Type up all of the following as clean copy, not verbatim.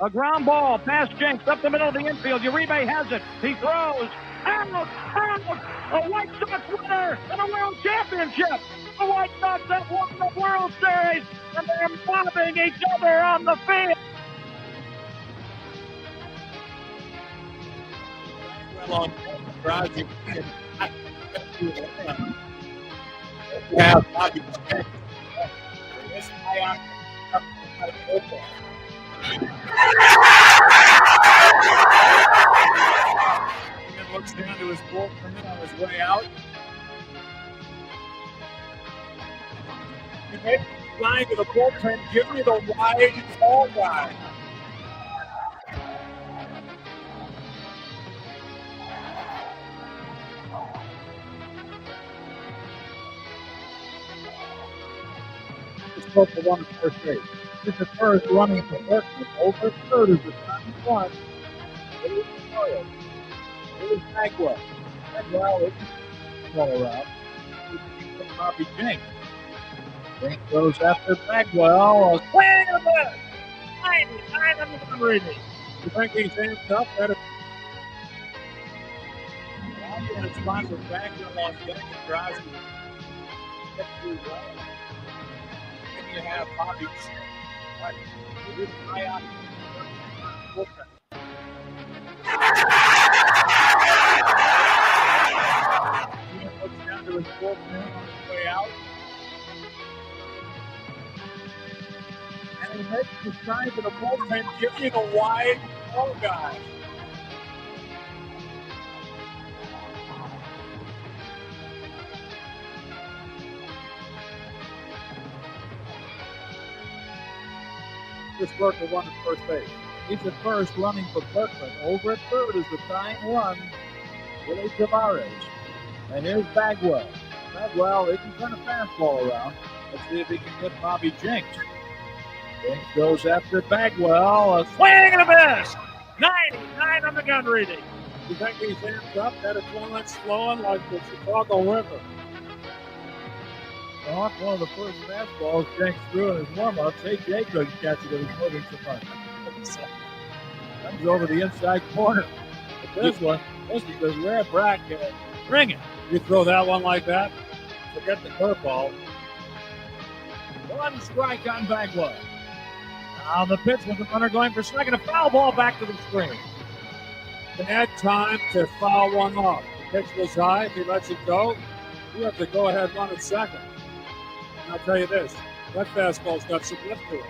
A ground ball past Jenks up the middle of the infield. Uribe has it. He throws. Out! A White Sox winner and a World Championship. The White Sox have won the World Series, and they're mobbing each other on the field. On Bobby have Bobby looks down to his bullpen on his way out. He makes the line to the bullpen. Give me the wide ball guy. For one at first base. This is first running for Berkman. Over third is the time one. It is Royal. It is Bagwell. Bagwell is all around. Bobby Jenks. Jenks goes after Bagwell. Swing and a miss. 99 on the run reading. You think he's hands up? Better. And it's fine with Bagwell on deck and drives him. You have Bobby with high out. He looks down to his bullpen on his way out. And he makes the sign to the bullpen, give you the wide ball guy. This worker won at first base. He's at first running for Berkman. Over at third is the tying run, Willie Tavares. And here's Bagwell. Bagwell, he can turn a fastball around. Let's see if he can get Bobby Jenks. Jenks goes after Bagwell. A swing and a miss. 99 on the gun reading. You think he's hands up? That is one that's flowing like the Chicago River. Off one of the first fastballs Jenks threw in his warm-up. AJ couldn't catch it. It was moving so much. Comes over the inside corner. But this is the rare Brack. Bring it. You throw that one like that, forget the curveball. One strike on Bagwell. Now the pitch with the runner going for second. A foul ball back to the screen. Bad time to foul one off. The pitch was high. If he lets it go, you have to go ahead and run at second. And I'll tell you this, that fastball's got some lift to it.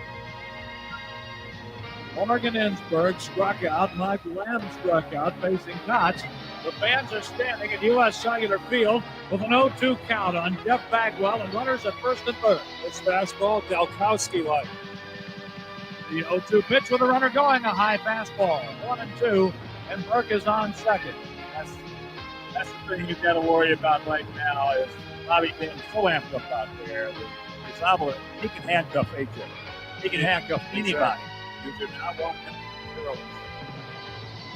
Morgan Ensberg struck out. Mike Lamb struck out facing Koch. The fans are standing at U.S. Cellular Field with an 0-2 count on Jeff Bagwell and runners at first and third. It's fastball, Dalkowski-like. The 0-2 pitch with a runner going, a high fastball. 1-2, and Burke is on second. That's the thing you've got to worry about right now is Bobby being so amped up out there. He's liable. He can handcuff AJ. He can handcuff anybody. You do not want him to throw.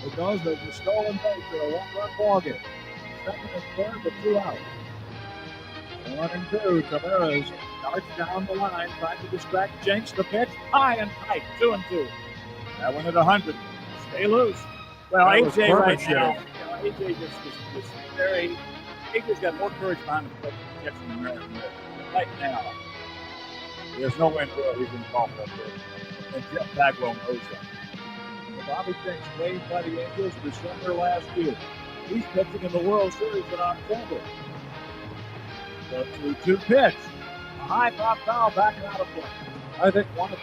It goes with the stolen base for a one-run ball game. Second and third with 2 outs. 1-2. Tavares darts down the line, trying to distract Jenks. The pitch high and tight. 2-2. That one at 100. Stay loose. Well, AJ right now. AJ just very. AJ's got more courage behind him to catch the American League. Right now, there's no way in the world he's involved up there. And Jeff Bagwell knows that. Bobby Jenks waived by the Angels December last year. He's pitching in the World Series in October. The 2-2 pitch. A high pop foul backing out of play. I think one of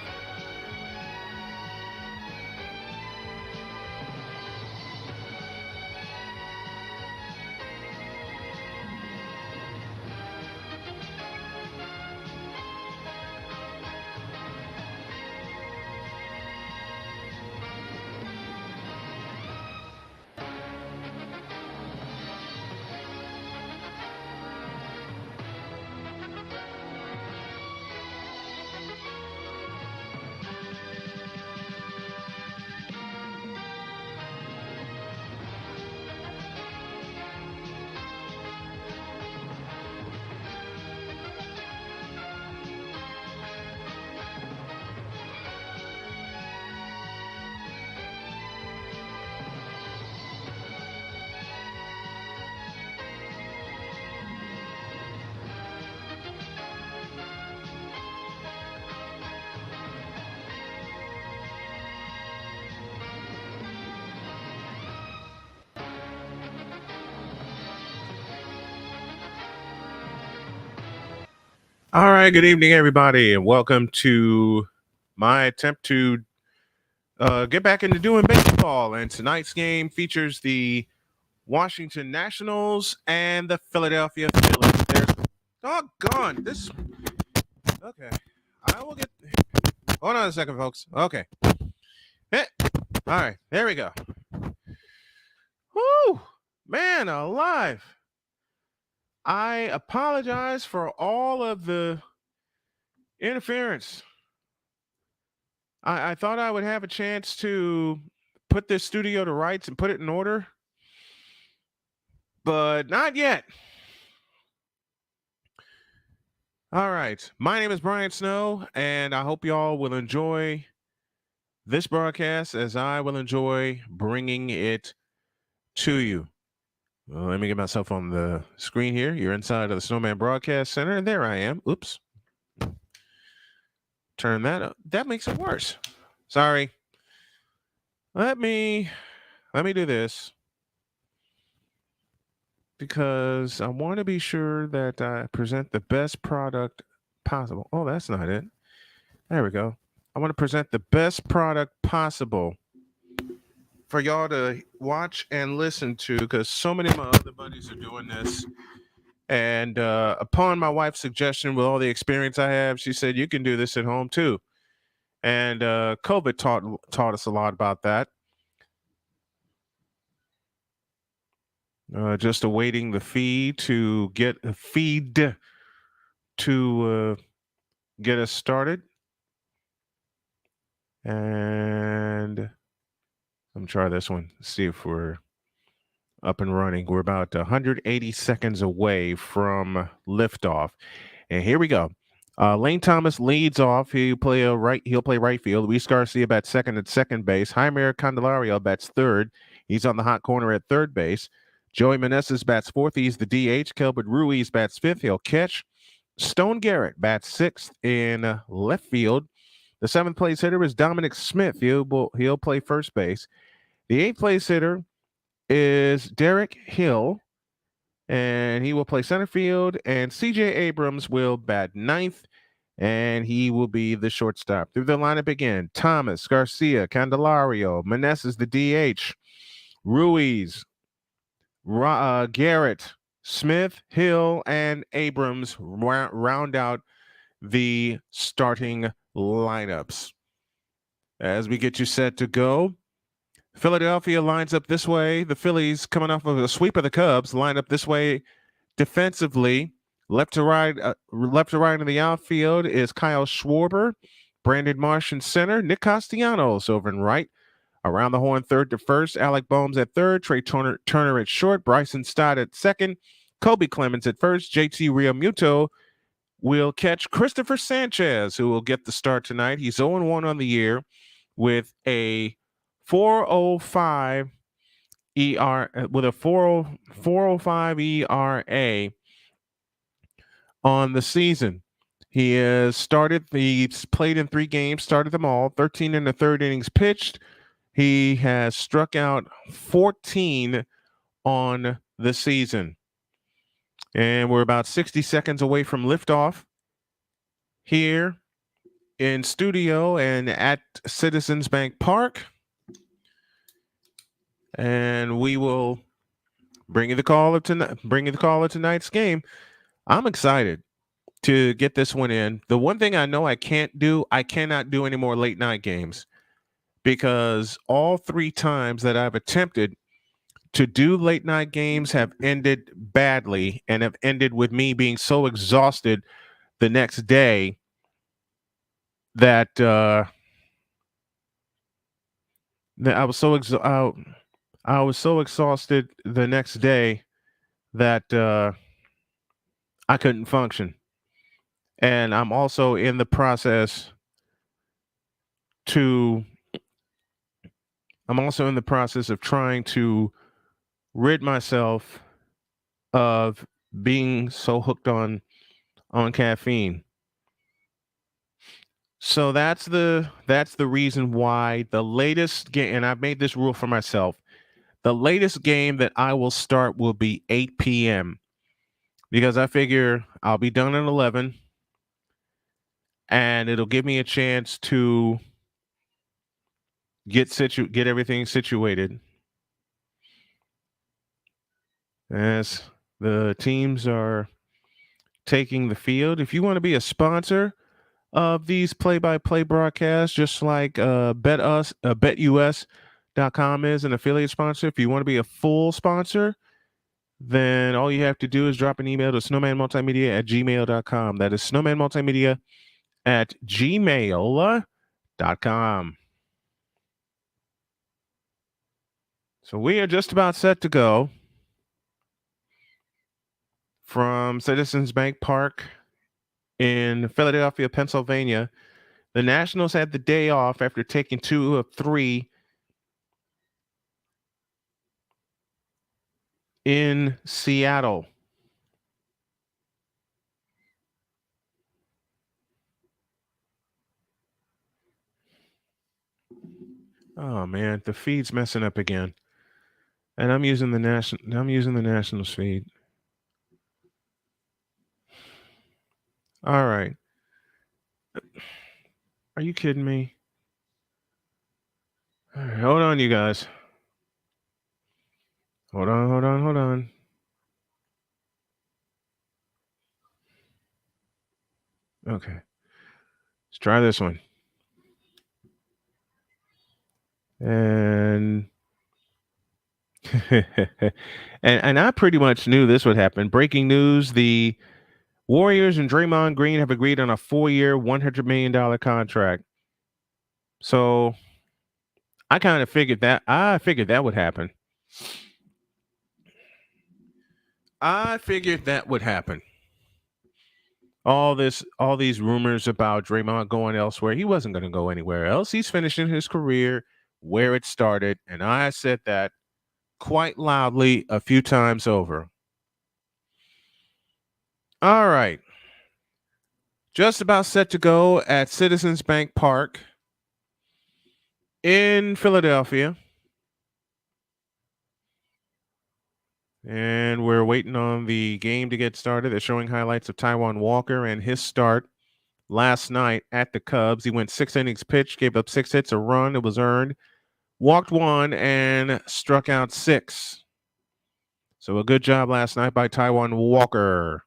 All right, good evening, everybody, and welcome to my attempt to get back into doing baseball. And tonight's game features the Washington Nationals and the Philadelphia Phillies. There's doggone this. Okay, I will get. Hold on a second, folks. Okay, all right, there we go. Whoo, man, alive! I apologize for all of the interference. I thought I would have a chance to put this studio to rights and put it in order, but not yet. All right. My name is Brian Snow, and I hope y'all will enjoy this broadcast as I will enjoy bringing it to you. Well, let me get myself on the screen here. You're inside of the Snowman Broadcast Center, and there I am. Oops. Turn that up. That makes it worse. Sorry. Let me do this because I want to be sure that I present the best product possible. Oh, that's not it. There we go. I want to present the best product possible for y'all to watch and listen to because so many of my other buddies are doing this. And upon my wife's suggestion, with all the experience I have, she said, you can do this at home too. And COVID taught us a lot about that. Just awaiting the feed to get us started. And I'm gonna try this one. See if we're up and running. We're about 180 seconds away from liftoff, and here we go. Lane Thomas leads off. He'll play right field. Luis Garcia bats second at second base. Jaime Candelario bats third. He's on the hot corner at third base. Joey Meneses bats fourth. He's the DH. Kelbert Ruiz bats fifth. He'll catch. Stone Garrett bats sixth in left field. The seventh place hitter is Dominic Smith. He'll play first base. The eighth place hitter is Derek Hill, and he will play center field. And C.J. Abrams will bat ninth, and he will be the shortstop. Through the lineup again: Thomas, Garcia, Candelario, Meneses, the DH, Ruiz, Garrett, Smith, Hill, and Abrams round out the starting lineups. As we get you set to go, Philadelphia lines up this way. The Phillies, coming off of a sweep of the Cubs, line up this way defensively. Left to right in the outfield is Kyle Schwarber, Brandon Marsh in center, Nick Castellanos over in right. Around the horn, third to first, Alec Boehm at third, Trey Turner at short, Bryson Stott at second, Kobe Clemens at first, JT Realmuto will catch Christopher Sanchez, who will get the start tonight. He's 0-1 on the year with a 4.05 ER with a 4.05 ERA on the season. He's played in 3 games, started them all, 13 in the third innings pitched. He has struck out 14 on the season. And we're about 60 seconds away from liftoff here in studio and at Citizens Bank Park. And we will bring you the call of tonight's game. I'm excited to get this one in. The one thing I know I cannot do any more late night games, because all 3 times that I've attempted to do late night games have ended badly and have ended with me being so exhausted the next day that I was so exhausted the next day that I couldn't function. And I'm also in the process of trying to rid myself of being so hooked on caffeine. So that's the reason why the latest game, and I've made this rule for myself, the latest game that I will start will be 8 p.m. because I figure I'll be done at 11. and it'll give me a chance to get everything situated as the teams are taking the field. If you want to be a sponsor of these play-by-play broadcasts, just like BetUS.com is an affiliate sponsor. If you want to be a full sponsor, then all you have to do is drop an email to snowmanmultimedia@gmail.com. That is snowmanmultimedia@gmail.com. So we are just about set to go from Citizens Bank Park in Philadelphia, Pennsylvania. The Nationals had the day off after taking 2 of 3 in Seattle. Oh man, the feed's messing up again. And I'm using the Nationals feed. All right. Are you kidding me? All right, hold on, you guys. Hold on. Okay. Let's try this one. And and I pretty much knew this would happen. Breaking news, the Warriors and Draymond Green have agreed on a 4-year, $100 million contract. So I kind of figured that would happen. All these rumors about Draymond going elsewhere. He wasn't going to go anywhere else. He's finishing his career where it started, and I said that quite loudly a few times over. All right. Just about set to go at Citizens Bank Park in Philadelphia. And we're waiting on the game to get started. They're showing highlights of Taijuan Walker and his start last night at the Cubs. He went 6 innings pitched, gave up 6 hits, a run. It was earned, walked 1, and struck out 6. So a good job last night by Taijuan Walker.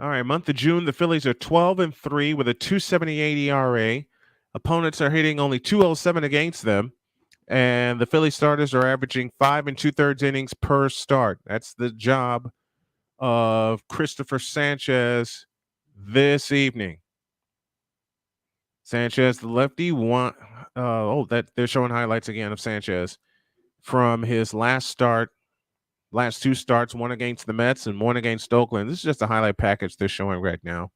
All right, month of June, the Phillies are 12-3 with a 2.78 ERA. Opponents are hitting only 207 against them, and the Philly starters are averaging 5 2/3 innings per start. That's the job of Christopher Sanchez this evening. Sanchez, the lefty, that they're showing highlights again of Sanchez from his last 2 starts, one against the Mets and one against Oakland. This is just a highlight package they're showing right now.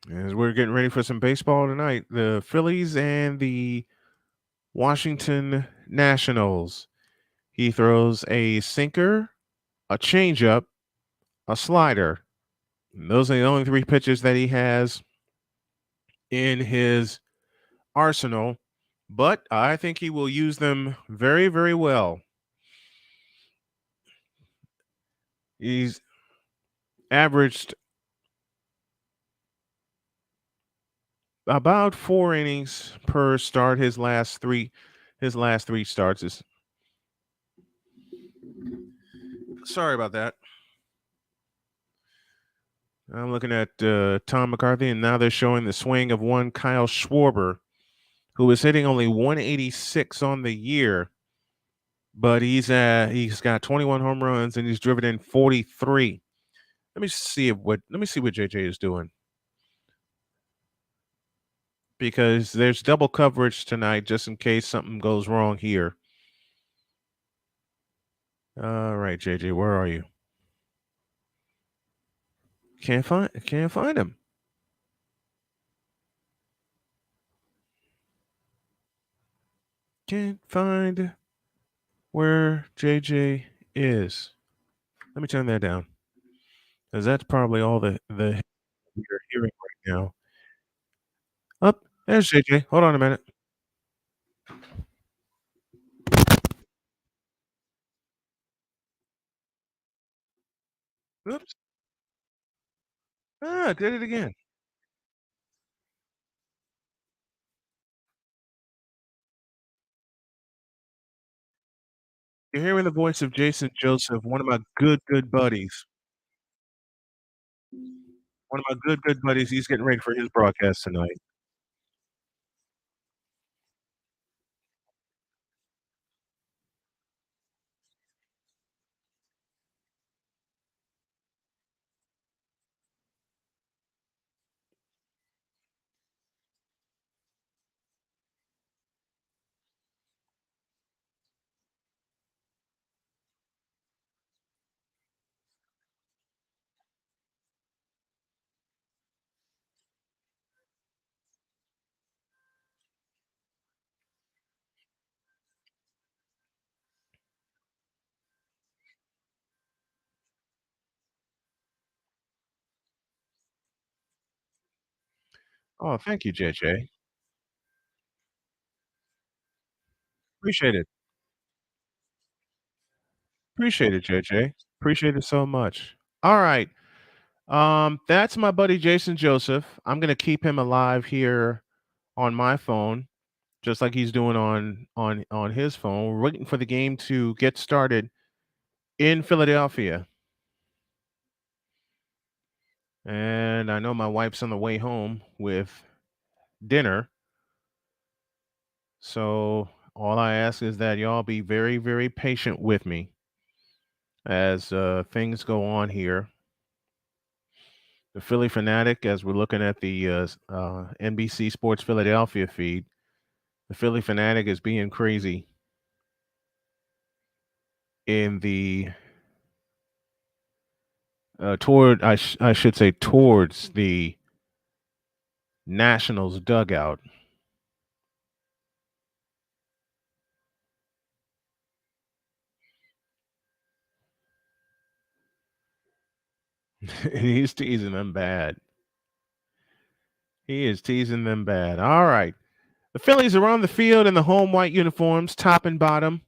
As we're getting ready for some baseball tonight, the Phillies and the Washington Nationals. He throws a sinker, a changeup, a slider. And those are the only 3 pitches that he has in his arsenal, but I think he will use them very, very well. He's averaged about 4 innings per start his last 3 starts. Sorry about that. I'm looking at Tom McCarthy, and now they're showing the swing of one Kyle Schwarber, who is hitting only 186 on the year, but he's got 21 home runs and he's driven in 43. Let me see what JJ is doing, because there's double coverage tonight just in case something goes wrong here. All right, JJ, where are you? Can't find him. Can't find where JJ is. Let me turn that down, because that's probably all the you're hearing right now. Up there's JJ. Hold on a minute. Oops. Ah, did it again. You're hearing the voice of Jason Joseph, one of my good buddies. One of my good buddies. He's getting ready for his broadcast tonight. Oh, thank you, JJ. Appreciate it. Appreciate it, JJ. Appreciate it so much. All right. That's my buddy Jason Joseph. I'm gonna keep him alive here on my phone, just like he's doing on his phone. We're waiting for the game to get started in Philadelphia. And I know my wife's on the way home with dinner. So all I ask is that y'all be very patient with me as things go on here. The Philly Fanatic, as we're looking at the NBC Sports Philadelphia feed, the Philly Fanatic is being crazy in the I should say towards the Nationals dugout. And he's teasing them bad. He is teasing them bad. All right. The Phillies are on the field in the home white uniforms, top and bottom,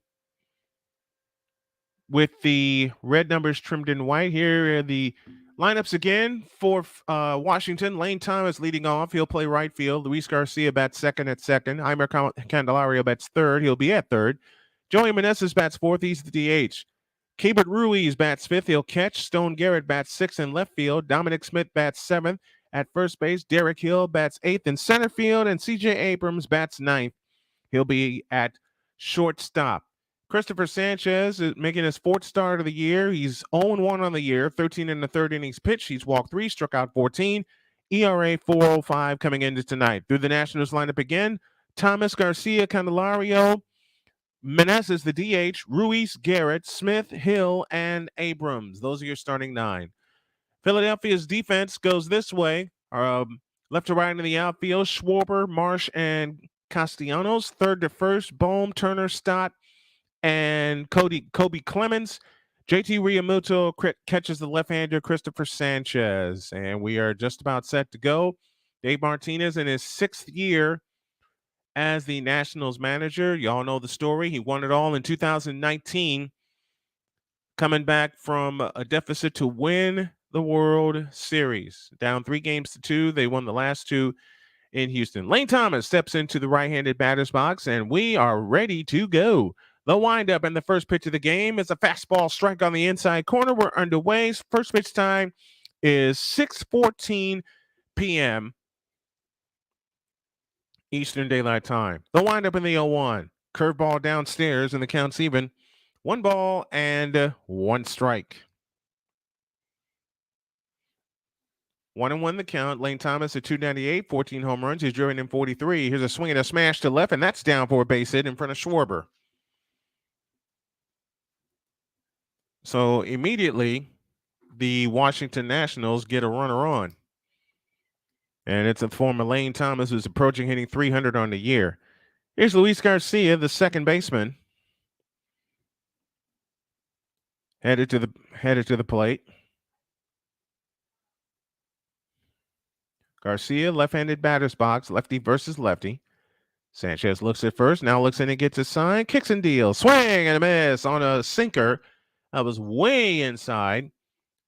with the red numbers trimmed in white. Here are the lineups again for Washington. Lane Thomas leading off. He'll play right field. Luis Garcia bats second at second. Jeimer Candelario bats third. He'll be at third. Joey Meneses bats fourth. He's the DH. Keibert Ruiz bats fifth. He'll catch. Stone Garrett bats sixth in left field. Dominic Smith bats seventh at first base. Derek Hill bats eighth in center field. And CJ Abrams bats ninth. He'll be at shortstop. Christopher Sanchez is making his fourth start of the year. He's 0-1 on the year, 13 in the third innings pitched. He's walked 3, struck out 14. ERA 4.05 coming into tonight. Through the Nationals lineup again, Thomas, Garcia, Candelario, Meneses, the DH, Ruiz, Garrett, Smith, Hill, and Abrams. Those are your starting 9. Philadelphia's defense goes this way. Left to right in the outfield, Schwarber, Marsh, and Castellanos. Third to first, Bohm, Turner, Stott, and Kobe Clemens. JT Realmuto catches the left-hander Christopher Sanchez. And we are just about set to go. Dave Martinez in his 6th year as the Nationals manager. Y'all know the story. He won it all in 2019, coming back from a deficit to win the World Series. Down 3-2. They won the last 2 in Houston. Lane Thomas steps into the right-handed batter's box, and we are ready to go. The windup and the first pitch of the game is a fastball strike on the inside corner. We're underway. First pitch time is 6:14 p.m. Eastern Daylight Time. The windup in the 0-1. Curveball downstairs, and the count's even. 1 ball and 1 strike. 1-1 the count. Lane Thomas at 298, 14 home runs. He's driven in 43. Here's a swing and a smash to left, and that's down for a base hit in front of Schwarber. So immediately, the Washington Nationals get a runner on. And it's a former Lane Thomas who's approaching hitting 300 on the year. Here's Luis Garcia, the second baseman, headed to the plate. Garcia, left-handed batter's box, lefty versus lefty. Sanchez looks at first, now looks in and gets a sign, kicks and deals, swing and a miss on a sinker that was way inside.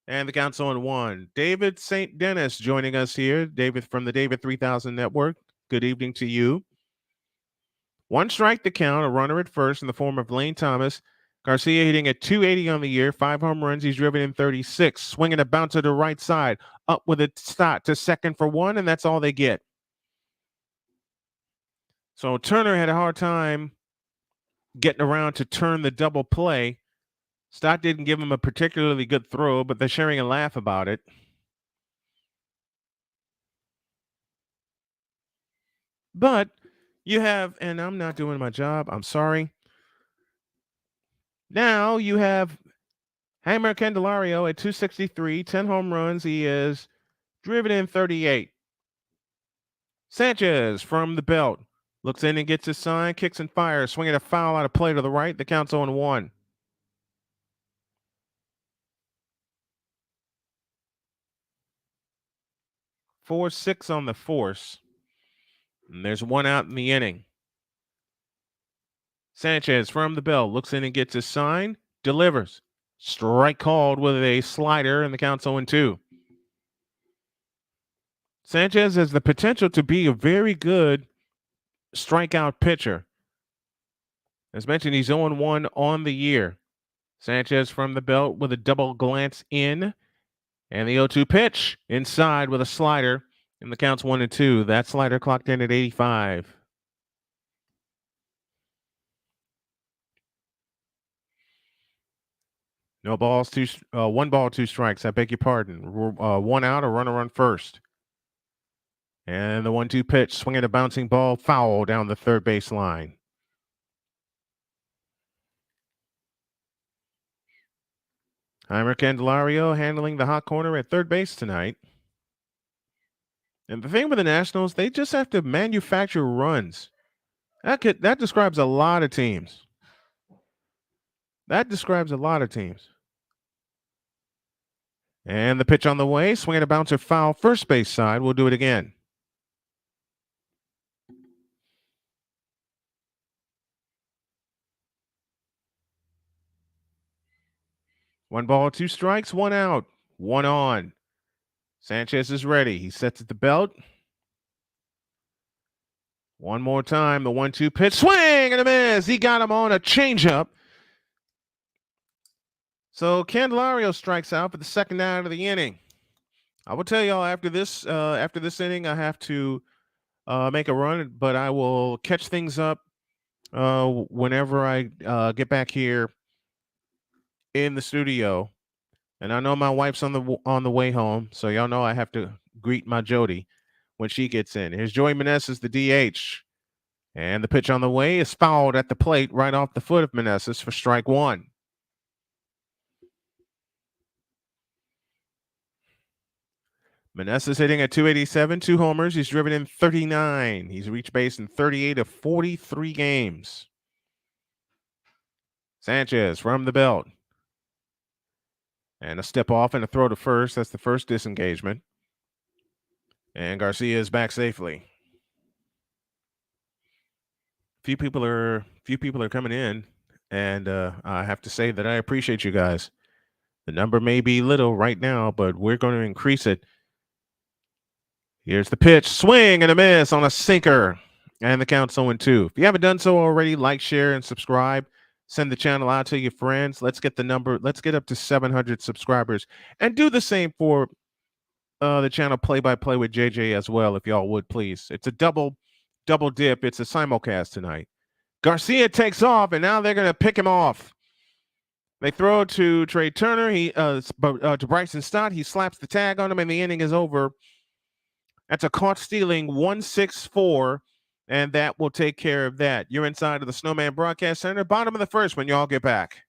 And the count's on 1. David St. Dennis joining us here. David from the David 3000 Network. Good evening to you. 1 strike to count, a runner at first in the form of Lane Thomas. Garcia hitting at 280 on the year, 5 home runs. He's driven in 36. Swinging a bouncer to right side. Up with a stop to second for 1, and that's all they get. So Turner had a hard time getting around to turn the double play. Stott didn't give him a particularly good throw, but they're sharing a laugh about it. But you have, and I'm not doing my job, I'm sorry. Now you have Hammer Candelario at 263, 10 home runs. He is driven in 38. Sanchez from the belt looks in and gets his sign, kicks and fires, swinging a foul out of play to the right. The count's 0-1. Four, 6 on the force. And there's 1 out in the inning. Sanchez from the belt looks in and gets his sign, delivers. Strike called with a slider, and the count's 0-2. Sanchez has the potential to be a very good strikeout pitcher. As mentioned, he's 0-1 on the year. Sanchez from the belt with a double glance in, and the 0-2 pitch inside with a slider, and the count's 1-2. That slider clocked in at 85. No balls, 1 ball, 2 strikes. I beg your pardon. 1 out, a runner on first. And the 1-2 pitch, swinging a bouncing ball, foul down the third base line. Heimer Candelario handling the hot corner at third base tonight. And the thing with the Nationals, they just have to manufacture runs. That describes a lot of teams. That describes a lot of teams. And the pitch on the way, swinging a bouncer foul, first base side. We'll do it again. One ball, 2 strikes, 1 out, 1 on. Sanchez is ready. He sets at the belt. One more time, the 1-2 pitch, swing and a miss. He got him on a changeup. So Candelario strikes out for the second out of the inning. I will tell y'all after this inning, I have to make a run, but I will catch things up whenever I get back here in the studio. And I know my wife's on the way home, so y'all know I have to greet my Jody when she gets in. Here's Joey Meneses, the DH. And the pitch on the way is fouled at the plate right off the foot of Meneses for strike 1. Meneses hitting at 287, 2 homers. He's driven in 39. He's reached base in 38 of 43 games. Sanchez from the belt. And a step off and a throw to first. That's the first disengagement. And Garcia is back safely. Few people are coming in, and I have to say that I appreciate you guys. The number may be little right now, but we're going to increase it. Here's the pitch, swing and a miss on a sinker, and the count's 0-2. If you haven't done so already, like, share, and subscribe. Send the channel out to your friends. Let's get up to 700 subscribers, and do the same for the channel Play-by-Play with JJ as well, if y'all would, please. It's a double dip. It's a simulcast tonight. Garcia takes off, and now they're going to pick him off. They throw to Trey Turner. To Bryson Stott. He slaps the tag on him, and the inning is over. That's a caught stealing 1-6-4, and that will take care of that. You're inside of the Snowman Broadcast Center. Bottom of the first when y'all get back.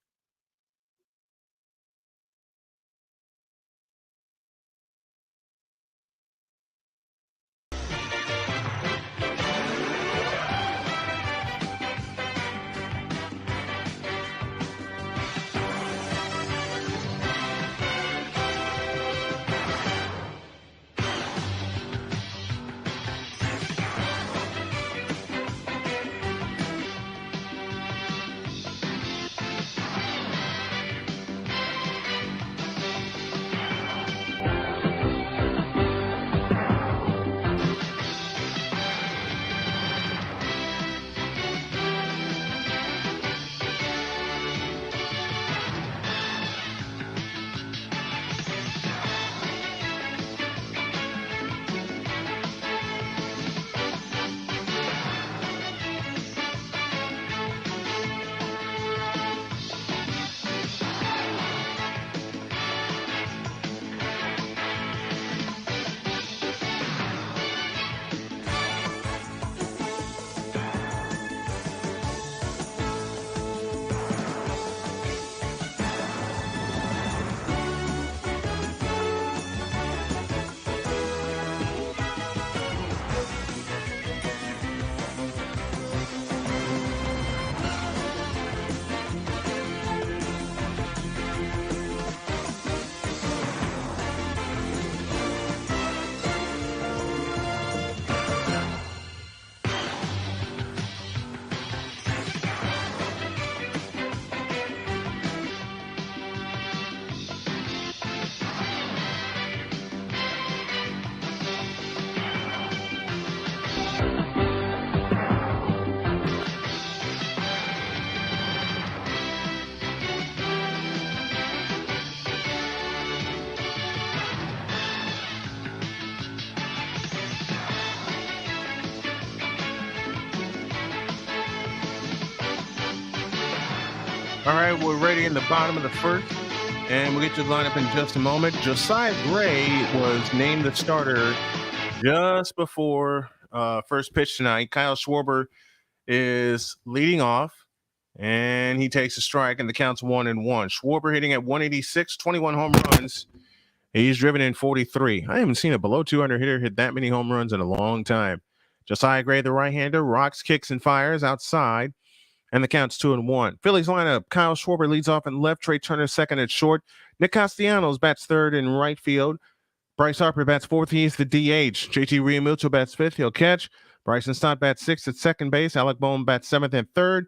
All right, we're ready in the bottom of the first, and we'll get to the lineup in just a moment. Josiah Gray was named the starter just before first pitch tonight. Kyle Schwarber is leading off, and he takes a strike, and the count's 1-1. Schwarber hitting at 186, 21 home runs. He's driven in 43. I haven't seen a below 200 hitter hit that many home runs in a long time. Josiah Gray, the right-hander, rocks, kicks, and fires outside, and the count's 2-1. Phillies lineup: Kyle Schwarber leads off in left, Trey Turner second at short, Nick Castellanos bats third in right field, Bryce Harper bats fourth, he's the DH, JT Realmuto bats fifth, he'll catch, Bryson Stott bats sixth at second base, Alec Boehm bats seventh and third,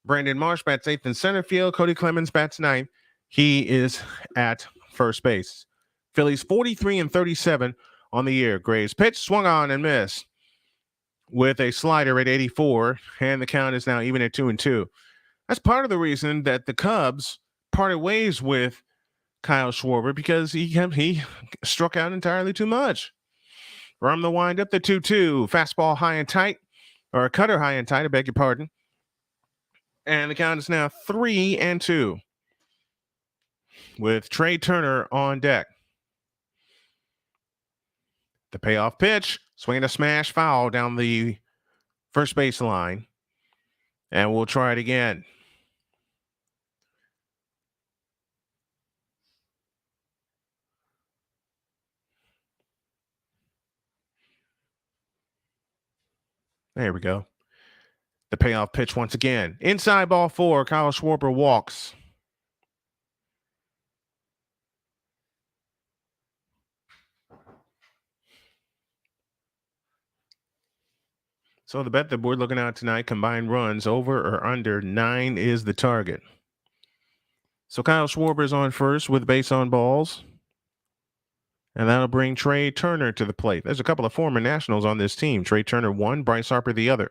Brandon Marsh bats eighth in center field, Cody Clemens bats ninth, he is at first base. Phillies 43-37 on the year. Gray's pitch swung on and missed with a slider at 84, and the count is now even at 2-2. That's part of the reason that the Cubs parted ways with Kyle Schwarber, because he struck out entirely too much. From the windup, the 2-2, fastball high and tight, or a cutter high and tight, I beg your pardon. And the count is now 3-2 with Trey Turner on deck. The payoff pitch, swinging a smash foul down the first base line. And we'll try it again. There we go. The payoff pitch once again. Inside ball 4, Kyle Schwarber walks. So the bet that we're looking at tonight, combined runs over or under 9 is the target. So Kyle Schwarber is on first with base on balls. And that'll bring Trey Turner to the plate. There's a couple of former Nationals on this team. Trey Turner one, Bryce Harper the other.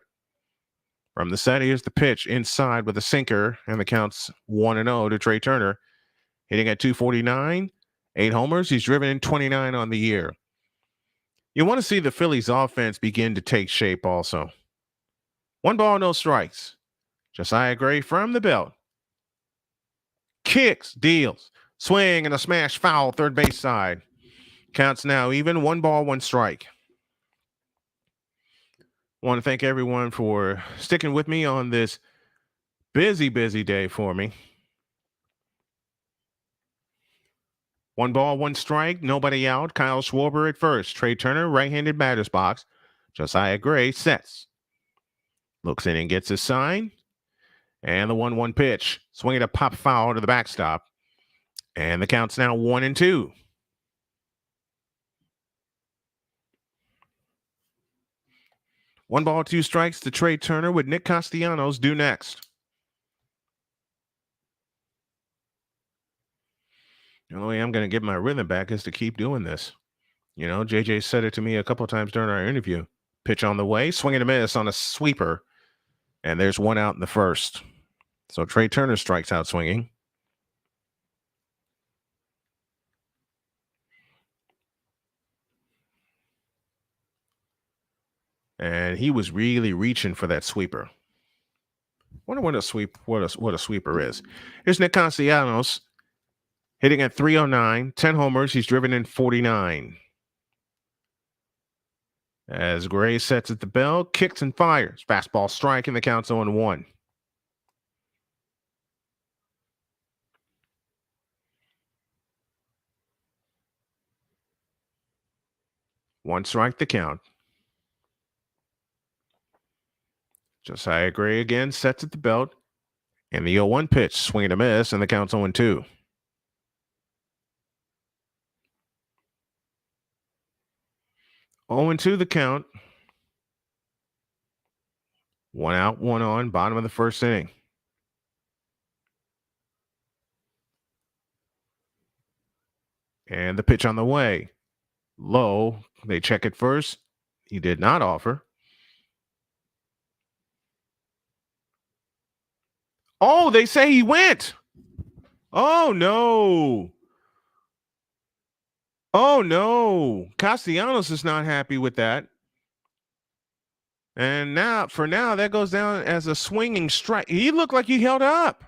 From the set, here's the pitch inside with a sinker, and the count's 1-0 to Trey Turner. Hitting at 249, 8 homers. He's driven in 29 on the year. You want to see the Phillies offense begin to take shape also. 1 ball, no strikes. Josiah Gray from the belt. Kicks, deals, swing, and a smash foul third base side. Counts now even, 1 ball, 1 strike. Want to thank everyone for sticking with me on this busy day for me. 1 ball, 1 strike, nobody out. Kyle Schwarber at first. Trey Turner, right-handed batter's box. Josiah Gray sets. Looks in and gets his sign. And the 1-1 pitch. Swinging a pop foul to the backstop. And the count's now 1-2. One ball, 2 strikes to Trey Turner with Nick Castellanos due next. The only way I'm going to get my rhythm back is to keep doing this. You know, JJ said it to me a couple of times during our interview. Pitch on the way, swing and a miss on a sweeper. And there's 1 out in the first. So Trey Turner strikes out swinging. And he was really reaching for that sweeper. Wonder what a sweeper is. Here's Nick Castellanos hitting at 309, 10 homers. He's driven in 49. As Gray sets at the bell, kicks and fires. Fastball strike, and the count's 0-1. One strike the count. Josiah Gray again sets at the belt. And the 0-1 pitch, swing and a miss, and the count's 0-2. Oh, and 2 the count. 1 out, 1 on, bottom of the first inning. And the pitch on the way. Low. They check it first. He did not offer. Oh, they say he went. Oh, no. Oh, no. Castellanos is not happy with that. And now, that goes down as a swinging strike. He looked like he held up.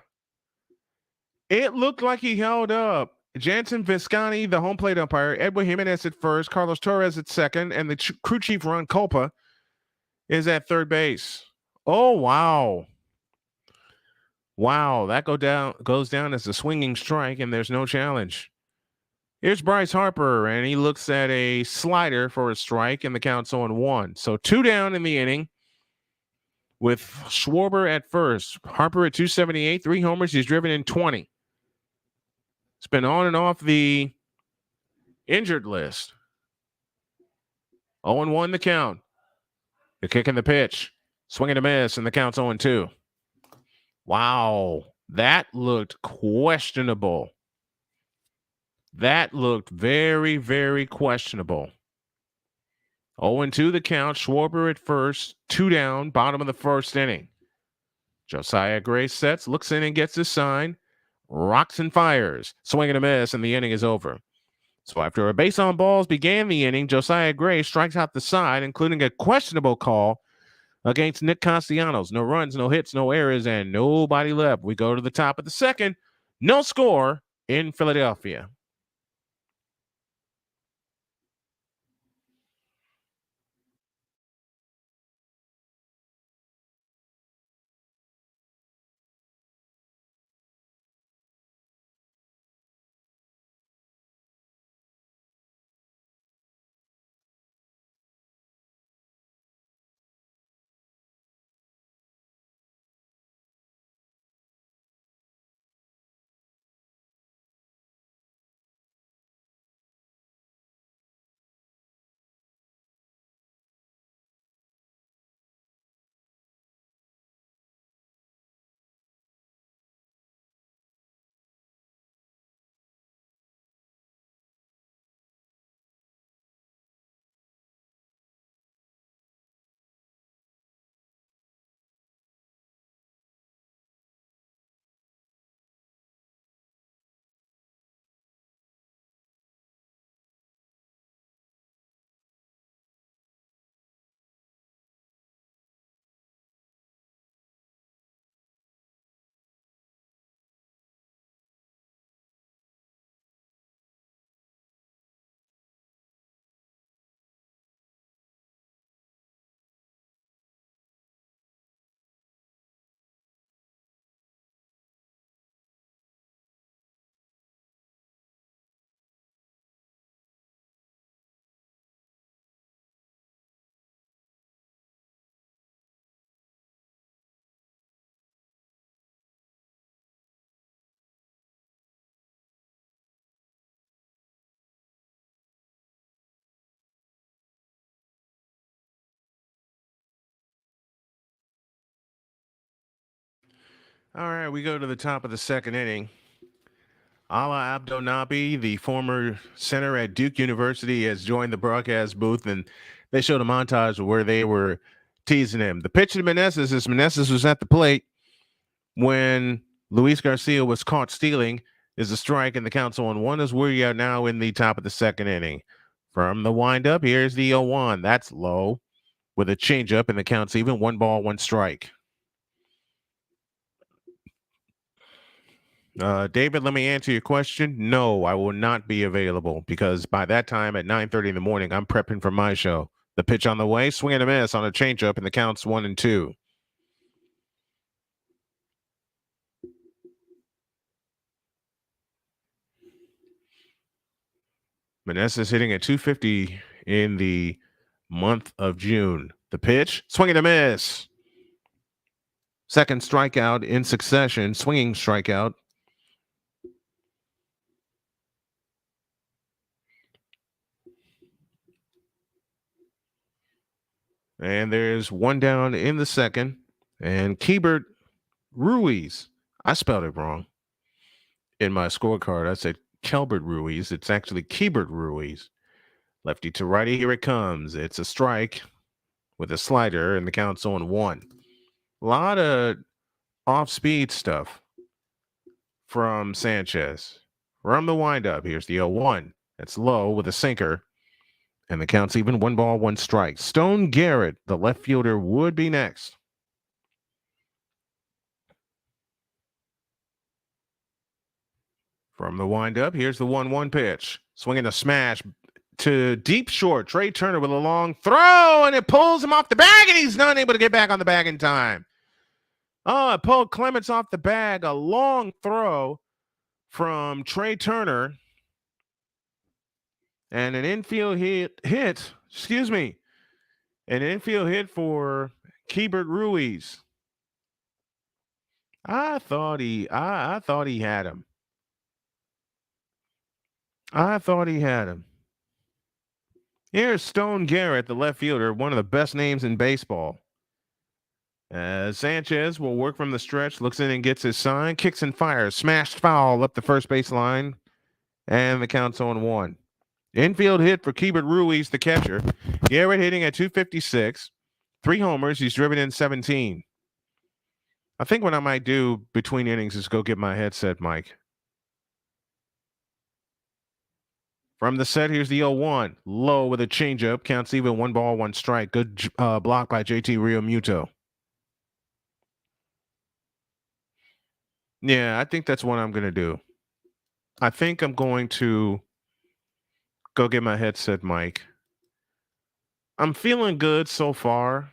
It looked like he held up. Jansen Visconti, the home plate umpire, Edwin Jimenez at first, Carlos Torres at second, and the crew chief Ron Culpa is at third base. Oh, wow. Wow, that goes down as a swinging strike, and there's no challenge. Here's Bryce Harper, and he looks at a slider for a strike, and the count's 0-1. So 2 down in the inning with Schwarber at first. Harper at 278, 3 homers. He's driven in 20. It's been on and off the injured list. 0-1 the count. The kick and the pitch. Swing and a miss, and the count's 0-2. Wow, that looked questionable. That looked very, very questionable. 0-2 the count. Schwarber at first. 2 down, bottom of the first inning. Josiah Gray sets, looks in and gets his sign. Rocks and fires. Swing and a miss, and the inning is over. So after a base on balls began the inning, Josiah Gray strikes out the side, including a questionable call against Nick Castellanos. No runs, no hits, no errors, and nobody left. We go to the top of the second. No score in Philadelphia. All right, we go to the top of the second inning. Ala Abdo Nabi, the former center at Duke University, has joined the broadcast booth, and they showed a montage where they were teasing him. The pitch to Meneses is Meneses was at the plate when Luis Garcia was caught stealing, is a strike, and the count's 0-1 as we are now in the top of the second inning. From the windup, here's the 0-1. That's low with a changeup, and the count's even. 1 ball, 1 strike. David, let me answer your question. No, I will not be available because by that time at 9:30 in the morning, I'm prepping for my show. The pitch on the way, swing and a miss on a changeup, and the count's 1-2. Meneses hitting at 250 in the month of June. The pitch, swing and a miss. Second strikeout in succession, swinging strikeout. And there's 1 down in the second. And Keibert Ruiz, I spelled it wrong in my scorecard. I said Kelbert Ruiz. It's actually Keibert Ruiz. Lefty to righty, here it comes. It's a strike with a slider, and the count's 0-1. A lot of off-speed stuff from Sanchez. From the windup, here's the 0-1. That's low with a sinker, and the count's even. 1 ball, 1 strike. Stone Garrett, the left fielder, would be next. From the windup, here's the 1-1 pitch. Swinging a smash to deep short. Trey Turner with a long throw, and it pulls him off the bag, and he's not able to get back on the bag in time. Oh, it pulled Clements off the bag. A long throw from Trey Turner. And an infield hit. An infield hit for Keibert Ruiz. I thought he had him. Here's Stone Garrett, the left fielder, one of the best names in baseball. As Sanchez will work from the stretch, looks in and gets his sign, kicks and fires, smashed foul up the first base line, and the count's 0-1. Infield hit for Keibert Ruiz, the catcher. Garrett hitting at 256, 3 homers. He's driven in 17. I think what I might do between innings is go get my headset mic. From the set, here's the 0-1. Low with a changeup. Counts even, 1 ball, 1 strike. Good block by JT Realmuto. Yeah, I think that's what I'm going to do. I think I'm going to go get my headset mic. I'm feeling good so far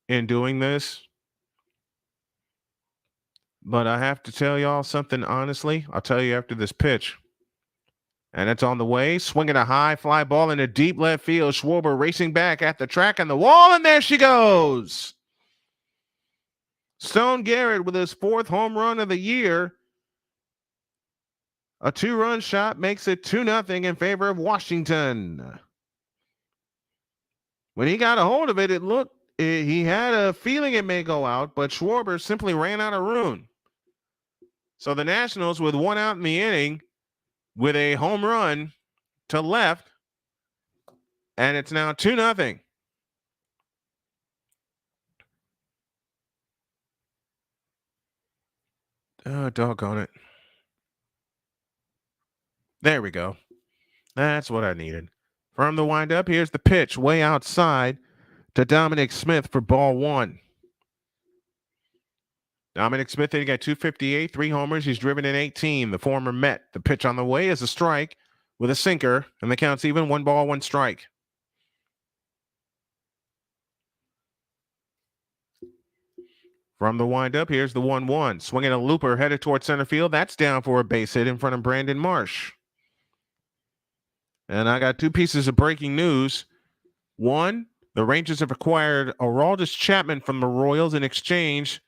in doing this. But I have to tell y'all something honestly. I'll tell you after this pitch. And it's on the way. Swinging a high fly ball into deep left field. Schwarber racing back at the track and the wall, and there she goes. Stone Garrett with his 4th home run of the year. A 2-run shot makes it 2-0 in favor of Washington. When he got a hold of it, he had a feeling it may go out, but Schwarber simply ran out of room. So the Nationals, with 1 out in the inning, with a home run to left, and it's now 2-0. Oh, doggone it. There we go. That's what I needed. From the windup, here's the pitch way outside to Dominic Smith for ball 1. Dominic Smith hitting at 258, 3 homers. He's driven in 18. The former Met. The pitch on the way is a strike with a sinker, and the count's even, 1 ball, 1 strike. From the windup, here's the 1-1. Swinging a looper headed towards center field. That's down for a base hit in front of Brandon Marsh. And I got 2 pieces of breaking news. One, the Rangers have acquired Aroldis Chapman from the Royals in exchange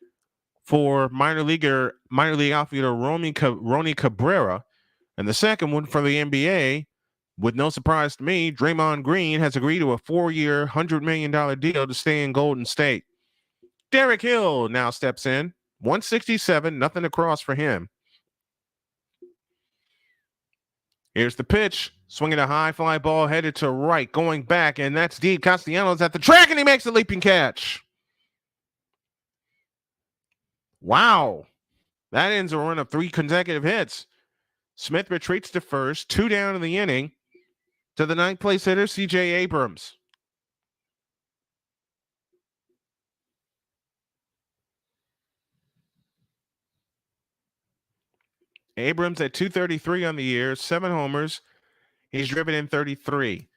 for minor league outfielder Ronnie Cabrera. And the second one for the NBA, with no surprise to me, Draymond Green has agreed to a 4-year, $100 million deal to stay in Golden State. Derek Hill now steps in. 167, nothing to cross for him. Here's the pitch. Swinging a high fly ball headed to right, going back, and that's deep. Castellanos at the track, and he makes a leaping catch. Wow. That ends a run of 3 consecutive hits. Smith retreats to first, 2 down in the inning, to the 9th place hitter, C.J. Abrams. Abrams at 233 on the year, 7 homers. He's driven in 33.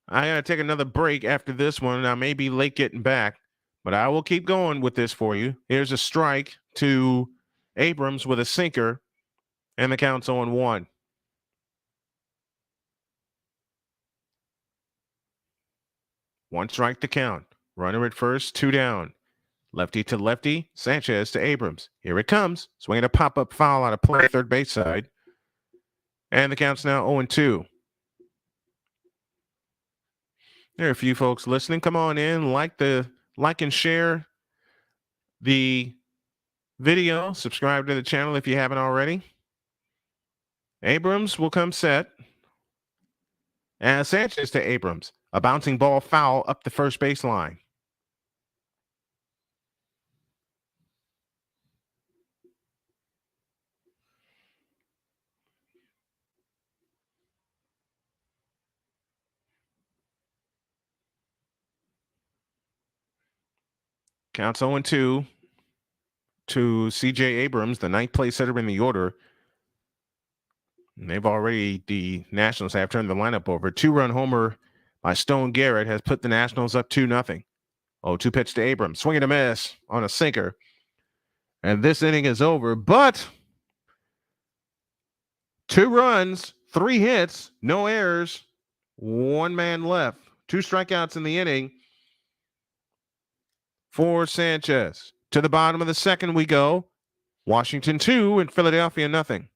I got to take another break after this one. I may be late getting back, but I will keep going with this for you. Here's a strike to Abrams with a sinker, and the count's 0-1. One strike to count. Runner at first, 2 down. Lefty to lefty, Sanchez to Abrams. Here it comes. Swinging a pop-up foul out of play, third base side. And the count's now 0-2. There are a few folks listening. Come on in, like and share the video. Subscribe to the channel if you haven't already. Abrams will come set. And Sanchez to Abrams. A bouncing ball foul up the first baseline. Counts 0-2 to C.J. Abrams, the 9th place hitter in the order. The Nationals have turned the lineup over. 2-run homer by Stone Garrett has put the Nationals up 2-0. 0-2 pitch to Abrams. Swing and a miss on a sinker. And this inning is over, but 2 runs, 3 hits, no errors, 1 man left. 2 strikeouts in the inning for Sanchez. To the bottom of the second we go. Washington 2 and Philadelphia nothing.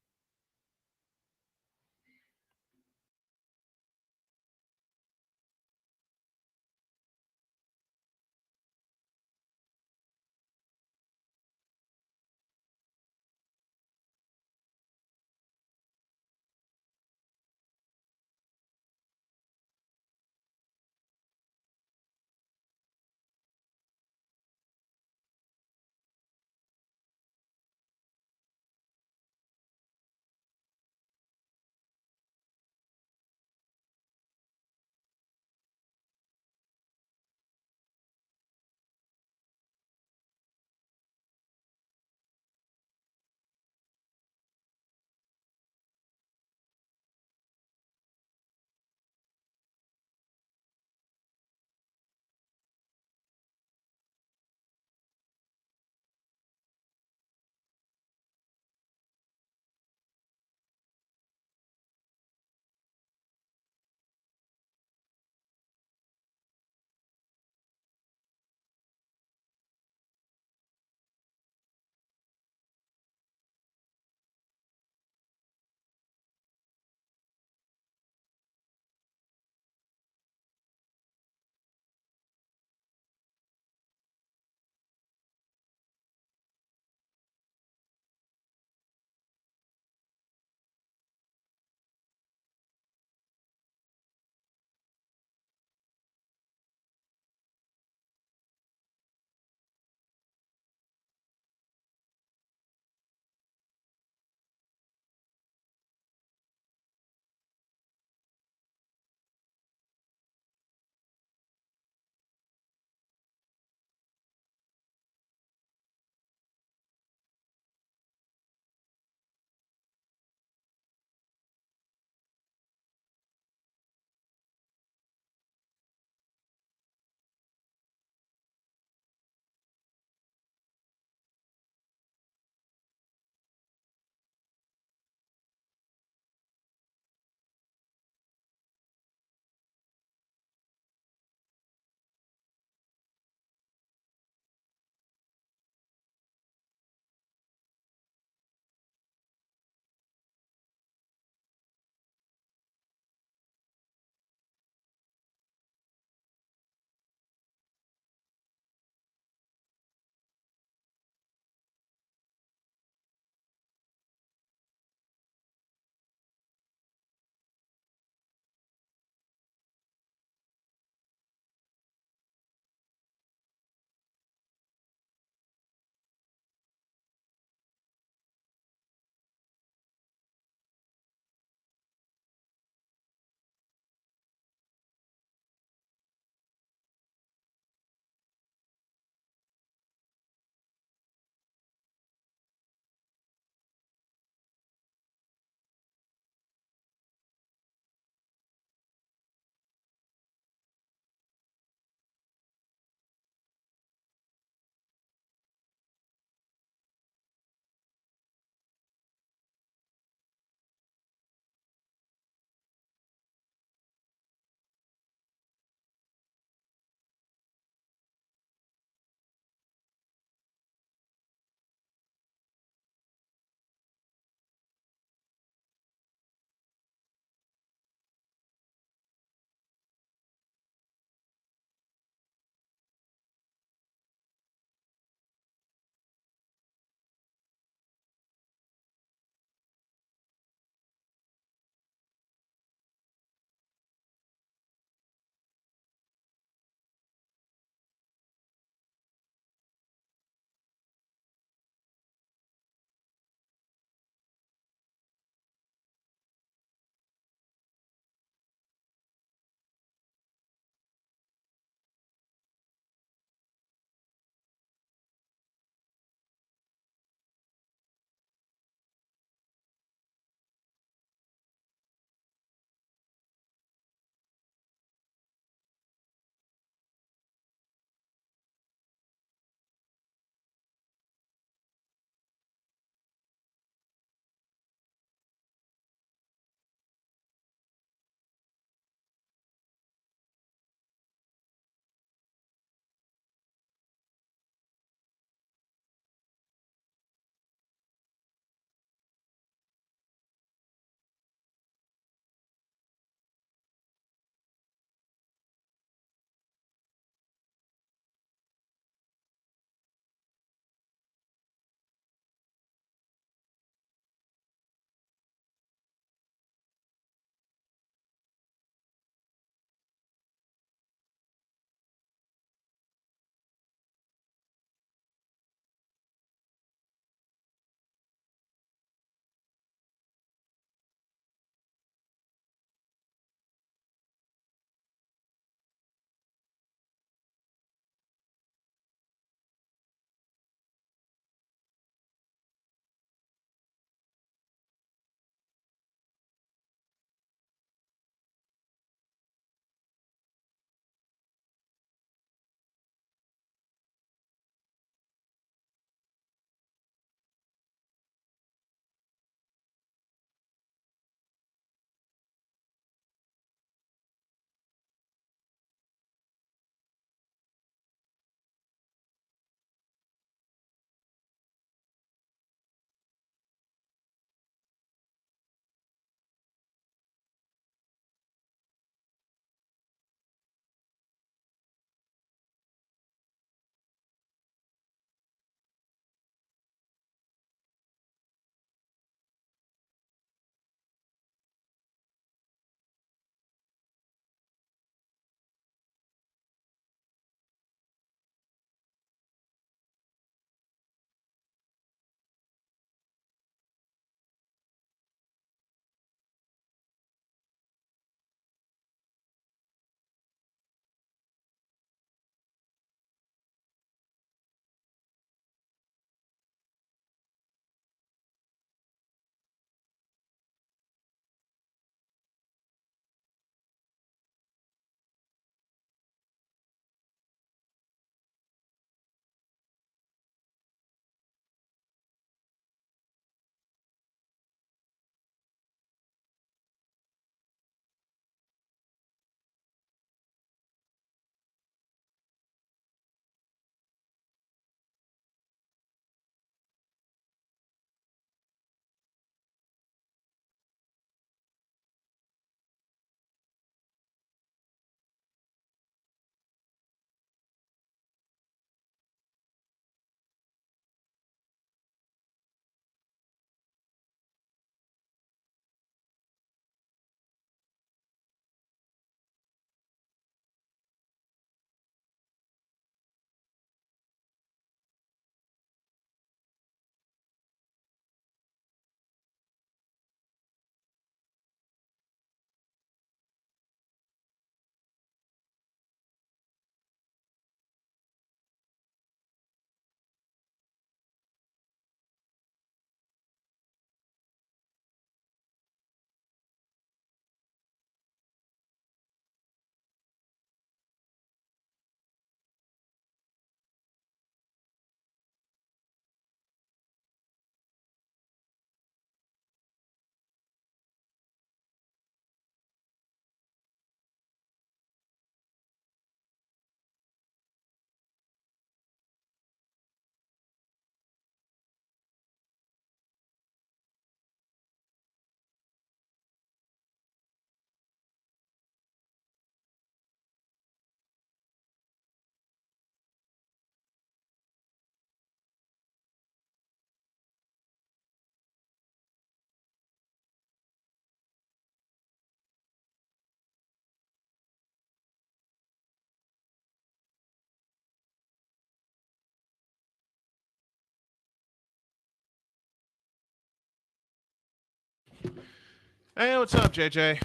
Hey, what's up, JJ?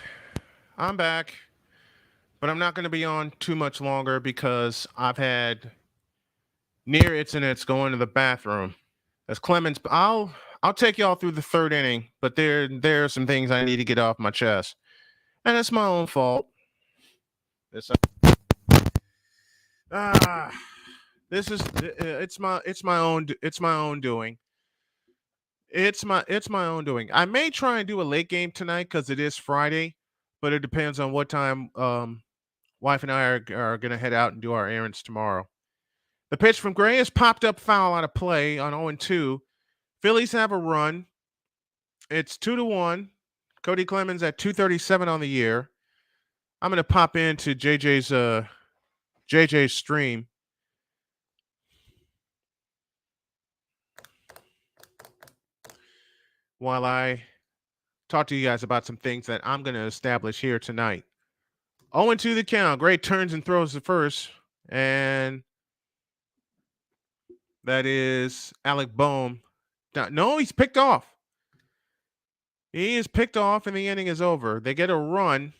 I'm back, but I'm not going to be on too much longer because I've had near incidents going to the bathroom. As Clemens, I'll take y'all through the third inning, but there are some things I need to get off my chest, and it's my own fault. This ah, this is it's my own doing. It's my own doing. I may try and do a late game tonight because it is Friday, but it depends on what time wife and I are going to head out and do our errands tomorrow. The pitch from Gray is popped up foul out of play on 0-2. Phillies have a run. It's 2-1. Cody Clemens at 237 on the year. I'm going to pop into JJ's stream. While I talk to you guys about some things that I'm going to establish here tonight. 0-2 the count. Gray turns and throws the first. And that is Alec Boehm. No, he's picked off. He is picked off and the inning is over. They get a run.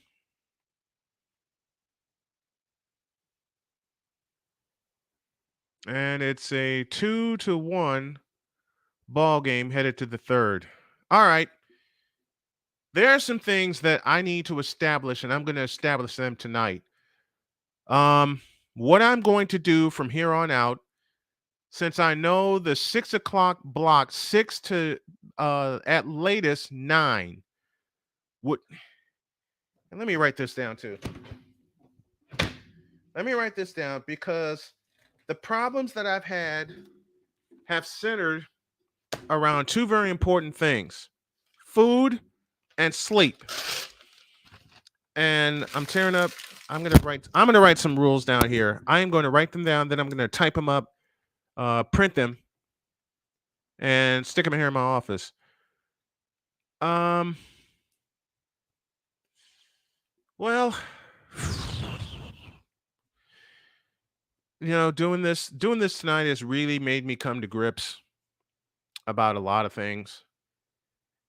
And it's a 2-1 ball game headed to the third. All right. There are some things that I need to establish, and I'm going to establish them tonight. What I'm going to do from here on out, since I know the 6 o'clock block, 6 to at latest 9. And let me write this down too. Let me write this down because the problems that I've had have centered around two very important things: food and sleep. And I'm gonna write some rules down here. I am going to write them down, then I'm going to type them up, print them, and stick them here in my office. Well, doing this tonight has really made me come to grips about a lot of things.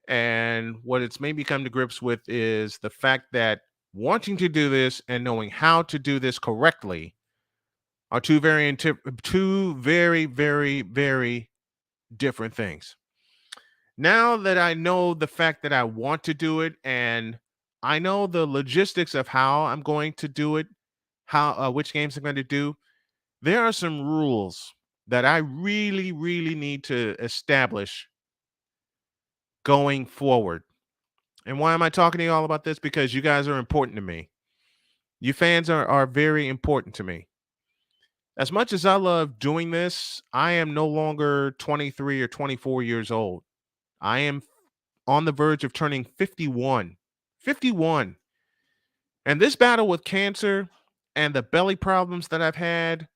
And what it's made me come to grips with is the fact that wanting to do this and knowing how to do this correctly are two very, very, very different things. Now that I know the fact that I want to do it and I know the logistics of how I'm going to do it, which games I'm going to do, there are some rules that I really, really need to establish going forward. And why am I talking to you all about this? Because you guys are important to me. You fans are very important to me. As much as I love doing this, I am no longer 23 or 24 years old. I am on the verge of turning 51. 51. And this battle with cancer and the belly problems that I've had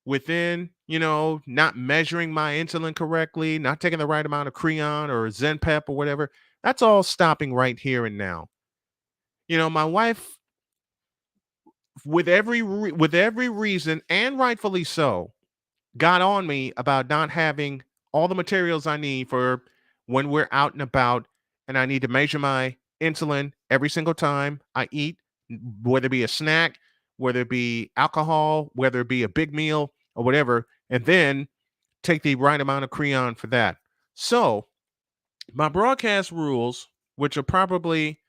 within, not measuring my insulin correctly, not taking the right amount of Creon or Zenpep or whatever, that's all stopping right here and now. My wife, with every reason, and rightfully so, got on me about not having all the materials I need for when we're out and about, and I need to measure my insulin every single time I eat, whether it be a snack, whether it be alcohol, whether it be a big meal or whatever, and then take the right amount of Creon for that. So my broadcast rules, which will probably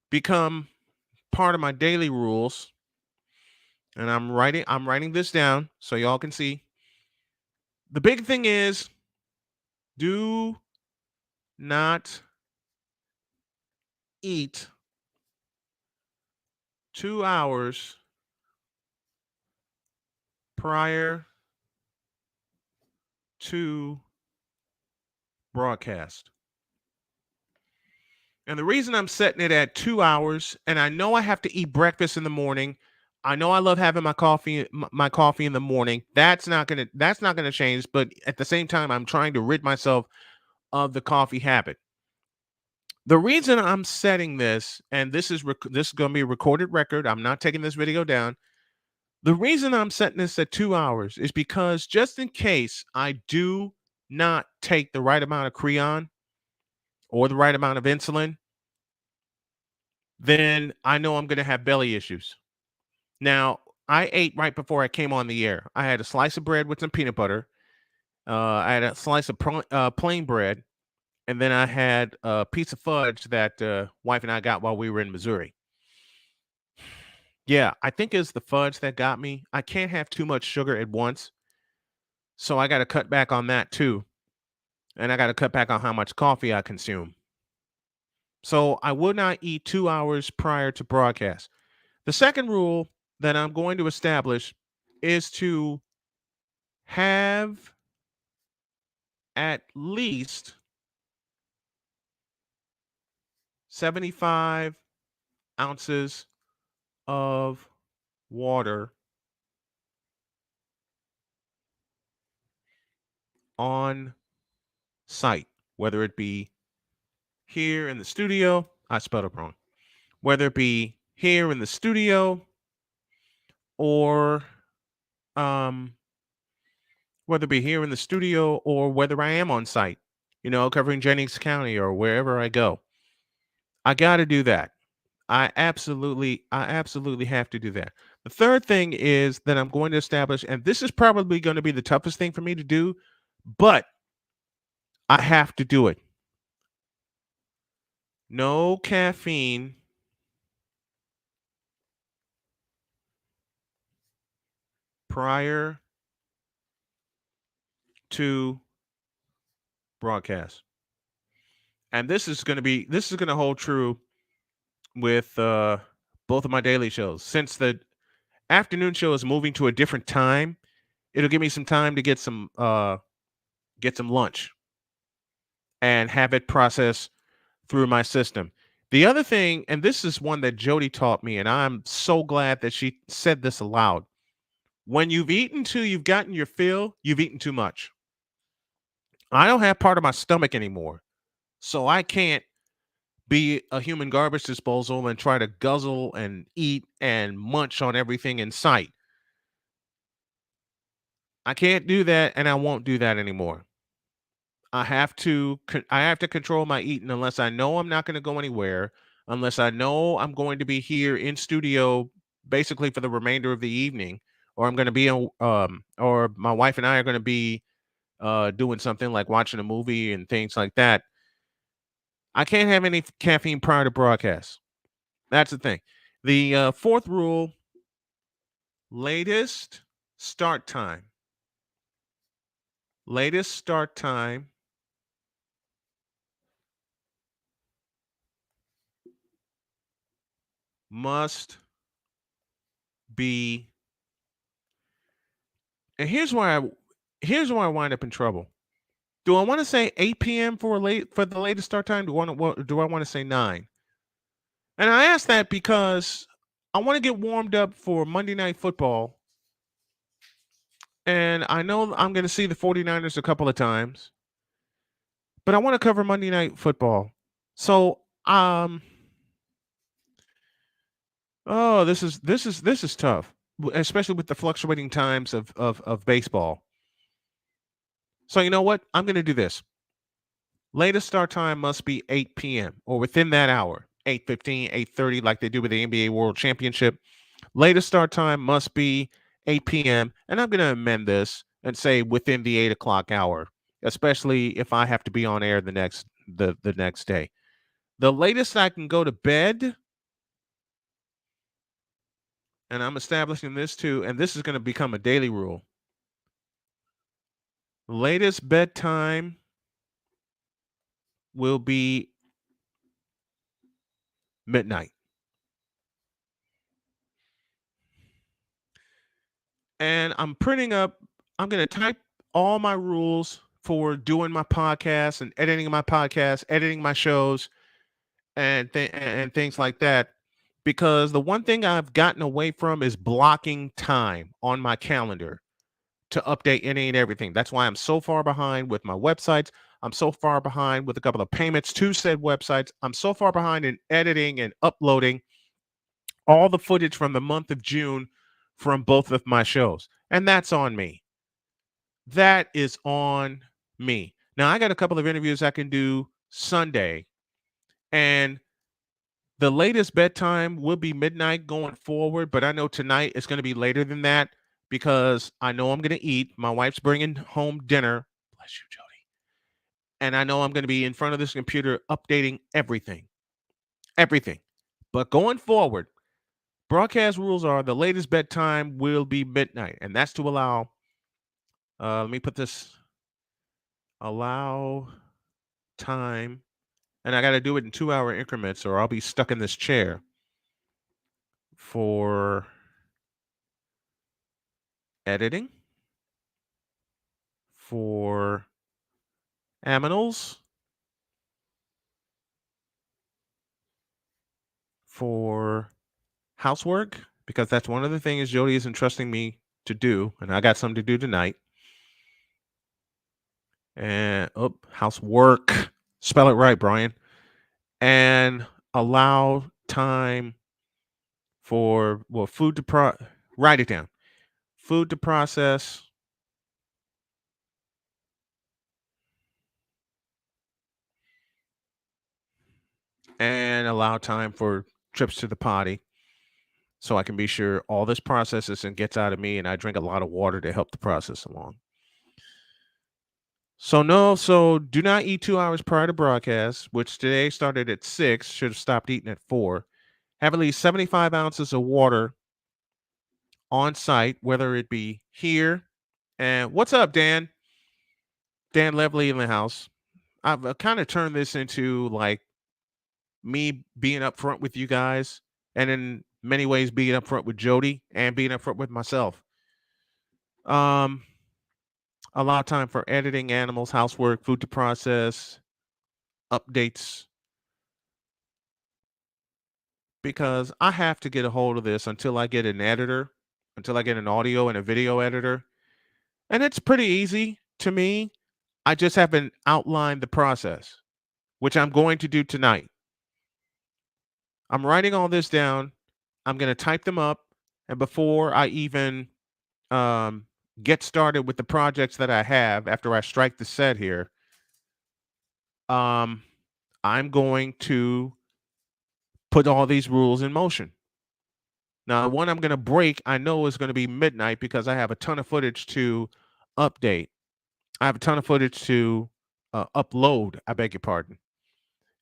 become part of my daily rules, and I'm writing this down so y'all can see. The big thing is, do not eat 2 hours prior to broadcast. And the reason I'm setting it at 2 hours, and I know I have to eat breakfast in the morning. I know I love having my coffee in the morning. That's not gonna change. But at the same time, I'm trying to rid myself of the coffee habit. The reason I'm setting this, and this is going to be a recorded record. I'm not taking this video down. The reason I'm setting this at 2 hours is because just in case I do not take the right amount of Creon, or the right amount of insulin, then I know I'm going to have belly issues. Now, I ate right before I came on the air. I had a slice of bread with some peanut butter. I had a slice of plain bread, and then I had a piece of fudge that wife and I got while we were in Missouri. Yeah, I think it's the fudge that got me. I can't have too much sugar at once, so I got to cut back on that too, and I got to cut back on how much coffee I consume. So I would not eat 2 hours prior to broadcast. The second rule that I'm going to establish is to have at least 75 ounces of water on site, whether it be here in the studio. I spelled it wrong. Whether it be here in the studio or um, whether it be here in the studio or whether I am on site, covering Jennings County or wherever I go. I got to do that. I absolutely have to do that. The third thing is that I'm going to establish, and this is probably going to be the toughest thing for me to do, but I have to do it. No caffeine prior to broadcast. And this is going to hold true with both of my daily shows. Since the afternoon show is moving to a different time, it'll give me some time to get some lunch and have it processed through my system. The other thing, and this is one that Jody taught me, and I'm so glad that she said this aloud. When you've eaten till you've gotten your fill, you've eaten too much. I don't have part of my stomach anymore, so I can't be a human garbage disposal and try to guzzle and eat and munch on everything in sight. I can't do that, and I won't do that anymore. I have to control my eating unless I know I'm not going to go anywhere, unless I know I'm going to be here in studio basically for the remainder of the evening, or I'm going to be or my wife and I are going to be doing something like watching a movie and things like that. I can't have any caffeine prior to broadcast. That's the thing. The fourth rule: latest start time. Latest start time must be, and here's why I wind up in trouble. Do I want to say 8 p.m. for the latest start time? Do I want to say 9? And I ask that because I want to get warmed up for Monday Night Football. And I know I'm going to see the 49ers a couple of times, but I want to cover Monday Night Football. So, oh, this is tough, especially with the fluctuating times of baseball. So you know what? I'm going to do this. Latest start time must be 8 p.m. or within that hour, 8:15, 8:30, like they do with the NBA World Championship. Latest start time must be 8 p.m. And I'm going to amend this and say within the 8 o'clock hour, especially if I have to be on air the next day. The latest I can go to bed, and I'm establishing this too, and this is going to become a daily rule. Latest bedtime will be midnight. And I'm going to type all my rules for doing my podcast and editing my podcast, editing my shows, and things like that. Because the one thing I've gotten away from is blocking time on my calendar to update any and everything. That's why I'm so far behind with my websites. I'm so far behind with a couple of payments to said websites. I'm so far behind in editing and uploading all the footage from the month of June from both of my shows. And that's on me. That is on me. Now, I got a couple of interviews I can do Sunday. And the latest bedtime will be midnight going forward, but I know tonight it's going to be later than that because I know I'm going to eat. My wife's bringing home dinner. Bless you, Jody. And I know I'm going to be in front of this computer updating everything. Everything. But going forward, broadcast rules are the latest bedtime will be midnight, and that's to allow, let me put this, allow time, and I got to do it in 2-hour increments or I'll be stuck in this chair for editing, for aminals, for housework, because that's one of the things Jody is entrusting me to do, and I got something to do tonight. And housework, spell it right, Brian. And allow time for food to write it down. Food to process, and allow time for trips to the potty so I can be sure all this processes and gets out of me, and I drink a lot of water to help the process along. So do not eat 2 hours prior to broadcast, which today started at 6, should have stopped eating at 4. Have at least 75 ounces of water on site, whether it be here. And what's up, Dan? Dan Levely in the house. I've kind of turned this into like me being upfront with you guys, and in many ways being upfront with Jody and being upfront with myself. Um, allow time for editing, animals, housework, food to process, updates, because I have to get a hold of this until I get an editor, until I get an audio and a video editor. And it's pretty easy to me. I just haven't outlined the process, which I'm going to do tonight. I'm writing all this down. I'm going to type them up. And before I even get started with the projects that I have after I strike the set here, I'm going to put all these rules in motion. Now, the one I'm going to break, I know is going to be midnight because I have a ton of footage to update. I have a ton of footage to upload. I beg your pardon.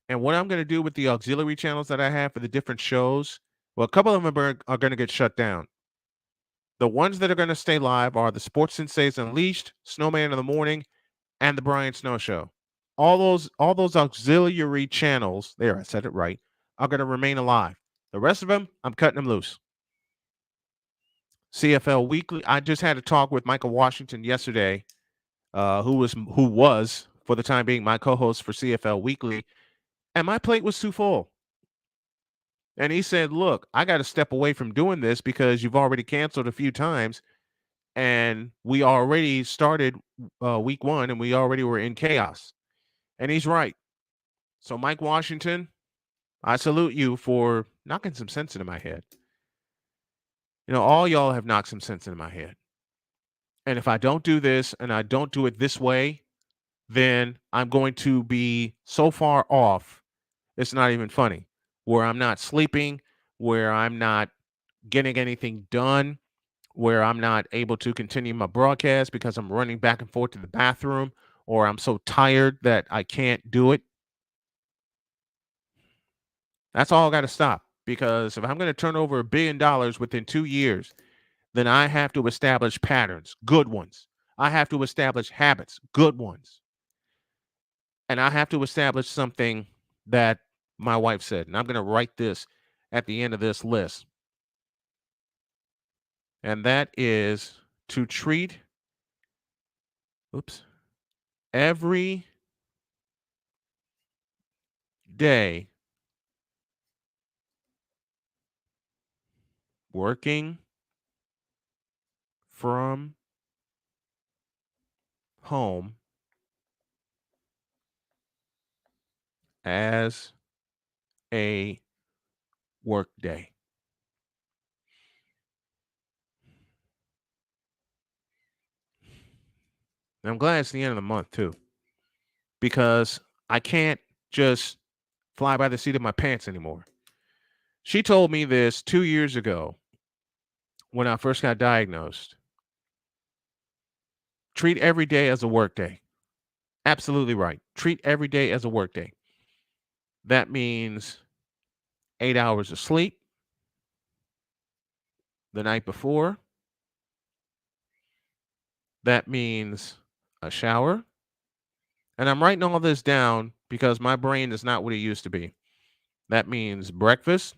And what I'm going to do with the auxiliary channels that I have for the different shows, well, a couple of them are going to get shut down. The ones that are going to stay live are the Sports Sensays Unleashed, Snowman in the Morning, and the Brian Snow Show. All those auxiliary channels, there, I said it right, are going to remain alive. The rest of them, I'm cutting them loose. CFL Weekly. I just had a talk with Michael Washington yesterday, who was for the time being my co-host for CFL Weekly, and my plate was too full. And he said, "Look, I got to step away from doing this because you've already canceled a few times, and we already started week 1, and we already were in chaos." And he's right. So, Mike Washington, I salute you for knocking some sense into my head. You know, all y'all have knocked some sense into my head. And if I don't do this and I don't do it this way, then I'm going to be so far off, it's not even funny, where I'm not sleeping, where I'm not getting anything done, where I'm not able to continue my broadcast because I'm running back and forth to the bathroom, or I'm so tired that I can't do it. That's all got to stop, because if I'm going to turn over $1 billion within 2 years, then I have to establish patterns, good ones. I have to establish habits, good ones. And I have to establish something that my wife said, and I'm going to write this at the end of this list. And that is to treat every day working from home as a work day. And I'm glad it's the end of the month too, because I can't just fly by the seat of my pants anymore. She told me this 2 years ago when I first got diagnosed. Treat every day as a work day. Absolutely right. Treat every day as a work day. That means 8 hours of sleep the night before. That means a shower. And I'm writing all this down because my brain is not what it used to be. That means breakfast.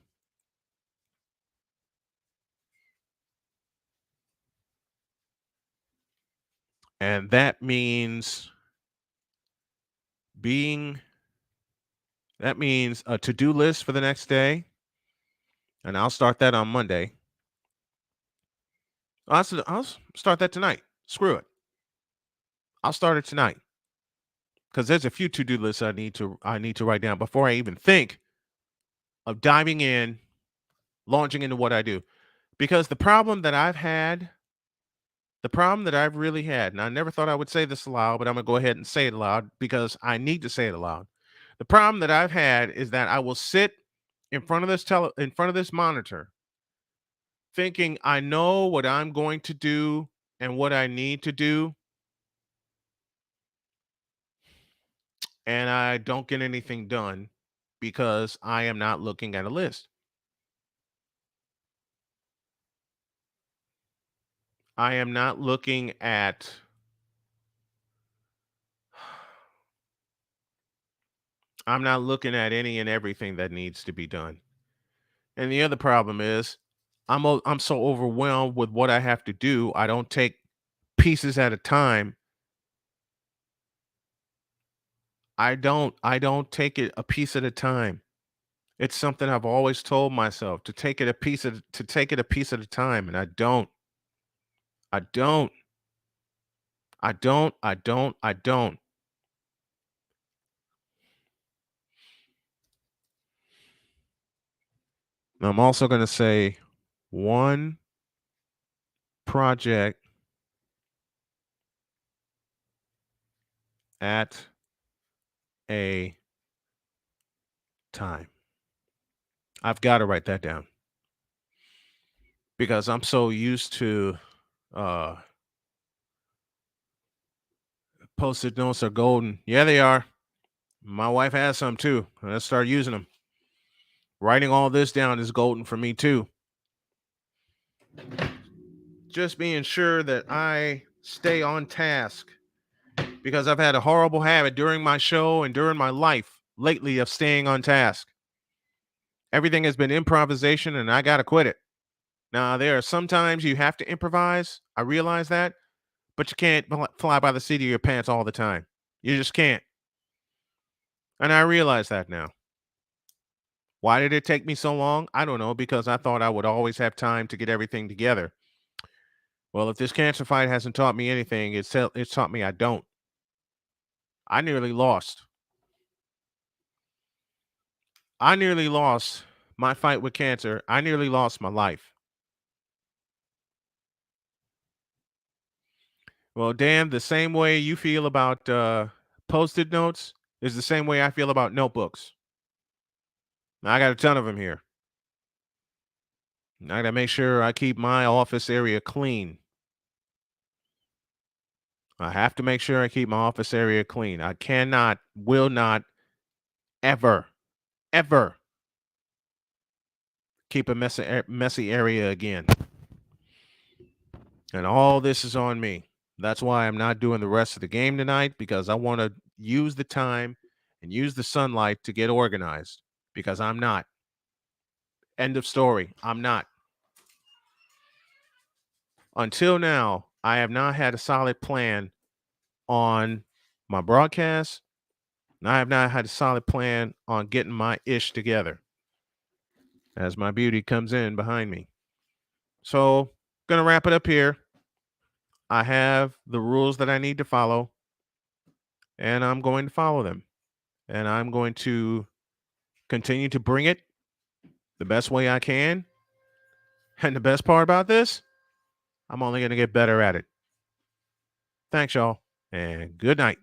And that means a to-do list for the next day. And I'll start that on Monday. I'll start that tonight. Screw it. I'll start it tonight. Because there's a few to-do lists I need to write down before I even think of diving in, launching into what I do. Because the problem that I've really had, and I never thought I would say this aloud, but I'm going to go ahead and say it aloud because I need to say it aloud. The problem that I've had is that I will sit in front of this monitor thinking I know what I'm going to do and what I need to do, and I don't get anything done because I am not looking at a list. I am not looking at I'm not looking at any and everything that needs to be done. And the other problem is I'm so overwhelmed with what I have to do, I don't take pieces at a time. I don't take it a piece at a time. It's something I've always told myself to take it a piece at a time, and I don't. I don't. I don't. I don't. I don't. And I'm also going to say one project at a time. I've got to write that down because I'm so used to post-it notes are golden. Yeah, they are. My wife has some too. Let's start using them. Writing all this down is golden for me too. Just being sure that I stay on task because I've had a horrible habit during my show and during my life lately of staying on task. Everything has been improvisation and I got to quit it. Now, there are sometimes you have to improvise. I realize that, but you can't fly by the seat of your pants all the time. You just can't. And I realize that now. Why did it take me so long? I don't know, because I thought I would always have time to get everything together. Well, if this cancer fight hasn't taught me anything, it's taught me I don't. I nearly lost. I nearly lost my fight with cancer. I nearly lost my life. Well, Dan, the same way you feel about Post-it notes is the same way I feel about notebooks. I got a ton of them here. I got to make sure I keep my office area clean. I have to make sure I keep my office area clean. I cannot, will not, ever keep a messy area again. And all this is on me. That's why I'm not doing the rest of the game tonight, because I want to use the time and use the sunlight to get organized, because I'm not. End of story. I'm not. Until now, I have not had a solid plan on my broadcast. And I have not had a solid plan on getting my ish together as my beauty comes in behind me. So, going to wrap it up here. I have the rules that I need to follow, and I'm going to follow them. And I'm going to continue to bring it the best way I can. And the best part about this, I'm only going to get better at it. Thanks, y'all, and good night.